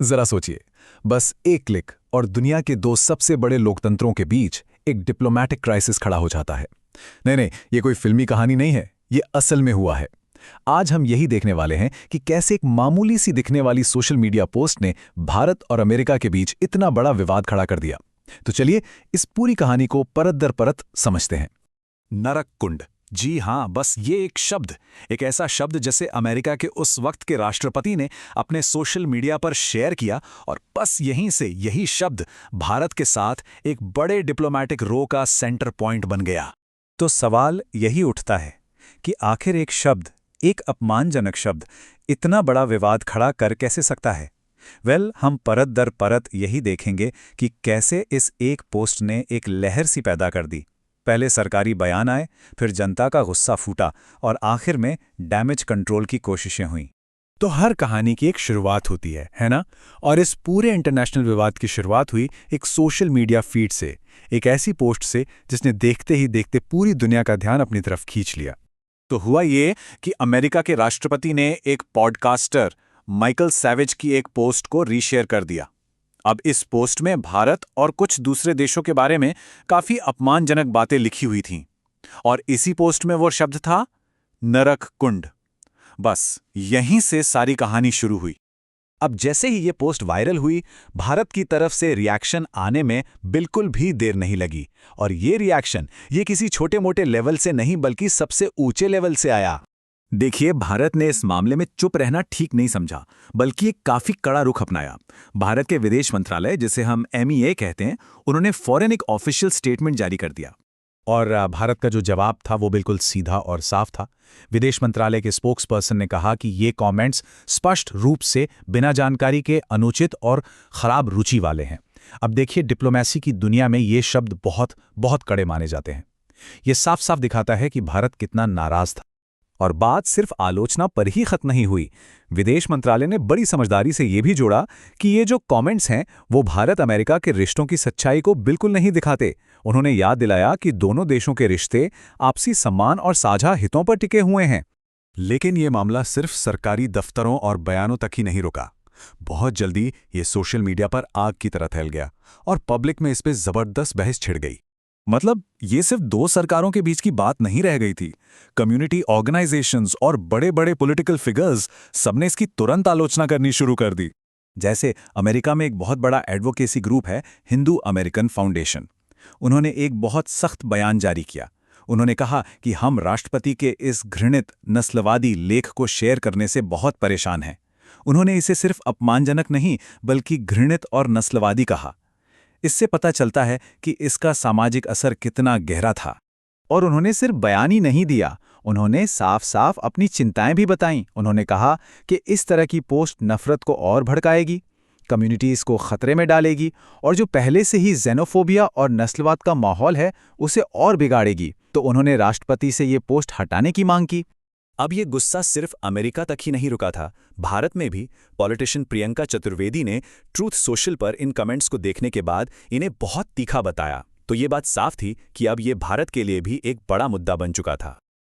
जरा सोचिए, बस एक क्लिक और दुनिया के दो सबसे बड़े लोकतंत्रों के बीच एक डिप्लोमैटिक क्राइसिस खड़ा हो जाता है। नहीं नहीं, ये कोई फिल्मी कहानी नहीं है, ये असल में हुआ है। आज हम यही देखने वाले हैं कि कैसे एक मामूली सी दिखने वाली सोशल मीडिया पोस्ट ने भारत और अमेरिका के बीच इतना बड़ा विवाद खड़ा कर दिया। तो चलिए इस पूरी कहानी को परत दर परत समझते हैं। नरक कुंड। जी हाँ, बस ये एक शब्द, एक ऐसा शब्द जिसे अमेरिका के उस वक्त के राष्ट्रपति ने अपने सोशल मीडिया पर शेयर किया और बस यहीं से यही शब्द भारत के साथ एक बड़े डिप्लोमैटिक रो का सेंटर पॉइंट बन गया। तो सवाल यही उठता है कि आखिर एक शब्द, एक अपमानजनक शब्द, इतना बड़ा विवाद खड़ा कर कैसे सकता है? हम परत दर परत यही देखेंगे कि कैसे इस एक पोस्ट ने एक लहर सी पैदा कर दी। पहले सरकारी बयान आए, फिर जनता का गुस्सा फूटा और आखिर में डैमेज कंट्रोल की कोशिशें हुईं। तो हर कहानी की एक शुरुआत होती है ना? और इस पूरे इंटरनेशनल विवाद की शुरुआत हुई एक सोशल मीडिया फीड से, एक ऐसी पोस्ट से जिसने देखते ही देखते पूरी दुनिया का ध्यान अपनी तरफ खींच लिया। तो हुआ ये कि अमेरिका के राष्ट्रपति ने एक पॉडकास्टर माइकल सैवेज की एक पोस्ट को रीशेयर कर दिया। अब इस पोस्ट में भारत और कुछ दूसरे देशों के बारे में काफी अपमानजनक बातें लिखी हुई थीं और इसी पोस्ट में वो शब्द था नरक कुंड। बस यहीं से सारी कहानी शुरू हुई। अब जैसे ही ये पोस्ट वायरल हुई, भारत की तरफ से रिएक्शन आने में बिल्कुल भी देर नहीं लगी और ये रिएक्शन ये किसी छोटे मोटे लेवल से नहीं बल्कि सबसे ऊंचे लेवल से आया। देखिए, भारत ने इस मामले में चुप रहना ठीक नहीं समझा, बल्कि एक काफी कड़ा रुख अपनाया। भारत के विदेश मंत्रालय, जिसे हम MEA कहते हैं, उन्होंने फौरन एक ऑफिशियल स्टेटमेंट जारी कर दिया। और भारत का जो जवाब था वो बिल्कुल सीधा और साफ था। विदेश मंत्रालय के स्पोक्सपर्सन ने कहा कि ये कमेंट्स स्पष्ट रूप से बिना जानकारी के अनुचित और खराब रुचि वाले हैं। अब देखिए, डिप्लोमेसी की दुनिया में ये शब्द बहुत बहुत कड़े माने जाते हैं। ये साफ साफ दिखाता है कि भारत कितना नाराज था। और बात सिर्फ आलोचना पर ही खत्म नहीं हुई। विदेश मंत्रालय ने बड़ी समझदारी से यह भी जोड़ा कि ये जो कमेंट्स हैं वो भारत अमेरिका के रिश्तों की सच्चाई को बिल्कुल नहीं दिखाते। उन्होंने याद दिलाया कि दोनों देशों के रिश्ते आपसी सम्मान और साझा हितों पर टिके हुए हैं। लेकिन ये मामला सिर्फ सरकारी दफ्तरों और बयानों तक ही नहीं रुका। बहुत जल्दी ये सोशल मीडिया पर आग की तरह फैल गया और पब्लिक में इस पे जबरदस्त बहस छिड़ गई। मतलब ये सिर्फ दो सरकारों के बीच की बात नहीं रह गई थी। कम्युनिटी ऑर्गेनाइजेशंस और बड़े बड़े पॉलिटिकल फिगर्स सबने इसकी तुरंत आलोचना करनी शुरू कर दी। जैसे अमेरिका में एक बहुत बड़ा एडवोकेसी ग्रुप है, हिंदू अमेरिकन फाउंडेशन। उन्होंने एक बहुत सख्त बयान जारी किया। उन्होंने कहा कि हम राष्ट्रपति के इस घृणित नस्लवादी लेख को शेयर करने से बहुत परेशान हैं। उन्होंने इसे सिर्फ अपमानजनक नहीं बल्कि घृणित और नस्लवादी कहा। इससे पता चलता है कि इसका सामाजिक असर कितना गहरा था। और उन्होंने सिर्फ बयान ही नहीं दिया, उन्होंने साफ साफ अपनी चिंताएं भी बताईं। उन्होंने कहा कि इस तरह की पोस्ट नफरत को और भड़काएगी, कम्युनिटीज को खतरे में डालेगी और जो पहले से ही जेनोफोबिया और नस्लवाद का माहौल है उसे और बिगाड़ेगी। तो उन्होंने राष्ट्रपति से ये पोस्ट हटाने की मांग की। अब ये गुस्सा सिर्फ अमेरिका तक ही नहीं रुका था। भारत में भी पॉलिटिशियन प्रियंका चतुर्वेदी ने ट्रूथ सोशल पर इन कमेंट्स को देखने के बाद इन्हें बहुत तीखा बताया। तो ये बात साफ थी कि अब ये भारत के लिए भी एक बड़ा मुद्दा बन चुका था।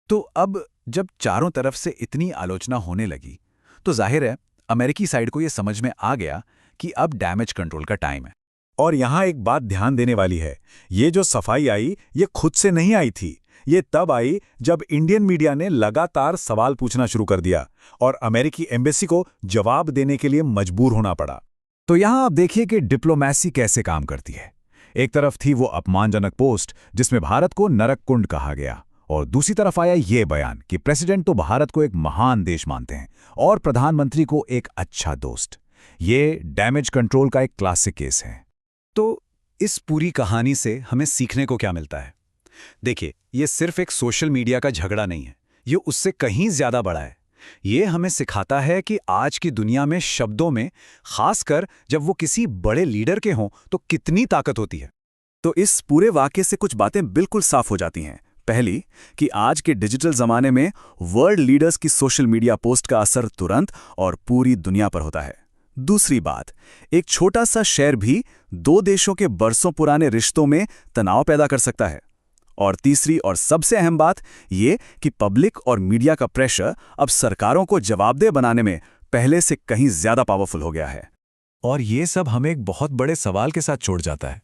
तो अब जब चारों तरफ से इतनी आलोचना होने लगी तो जाहिर है अमेरिकी साइड को ये समझ में आ गया कि अब डैमेज कंट्रोल का टाइम है। और यहाँ एक बात ध्यान देने वाली है, ये जो सफाई आई ये खुद से नहीं आई थी। ये तब आई जब इंडियन मीडिया ने लगातार सवाल पूछना शुरू कर दिया और अमेरिकी एम्बेसी को जवाब देने के लिए मजबूर होना पड़ा। तो यहाँ आप देखिए कि डिप्लोमेसी कैसे काम करती है। एक तरफ थी वो अपमानजनक पोस्ट जिसमें भारत को नरक कुंड कहा गया और दूसरी तरफ आया ये बयान कि प्रेसिडेंट तो भारत को एक महान देश मानते हैं और प्रधानमंत्री को एक अच्छा दोस्त। ये डैमेज कंट्रोल का एक क्लासिक केस है। तो इस पूरी कहानी से हमें सीखने को क्या मिलता है? देखिए, ये सिर्फ एक सोशल मीडिया का झगड़ा नहीं है, ये उससे कहीं ज्यादा बड़ा है। ये हमें सिखाता है कि आज की दुनिया में शब्दों में, खासकर जब वो किसी बड़े लीडर के हों, तो कितनी ताकत होती है। तो इस पूरे वाकये से कुछ बातें बिल्कुल साफ हो जाती हैं। पहली, कि आज के डिजिटल जमाने में वर्ल्ड लीडर्स की सोशल मीडिया पोस्ट का असर तुरंत और पूरी दुनिया पर होता है। दूसरी बात, एक छोटा सा शेयर भी दो देशों के बरसों पुराने रिश्तों में तनाव पैदा कर सकता है। और तीसरी और सबसे अहम बात ये कि पब्लिक और मीडिया का प्रेशर अब सरकारों को जवाबदेह बनाने में पहले से कहीं ज्यादा पावरफुल हो गया है। और ये सब हमें एक बहुत बड़े सवाल के साथ छोड़ जाता है।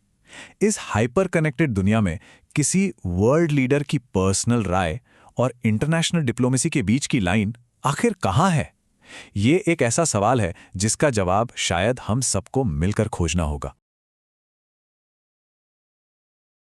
इस हाइपर कनेक्टेड दुनिया में किसी वर्ल्ड लीडर की पर्सनल राय और इंटरनेशनल डिप्लोमेसी के बीच की लाइन आखिर कहाँ है? ये एक ऐसा सवाल है जिसका जवाब शायद हम सबको मिलकर खोजना होगा।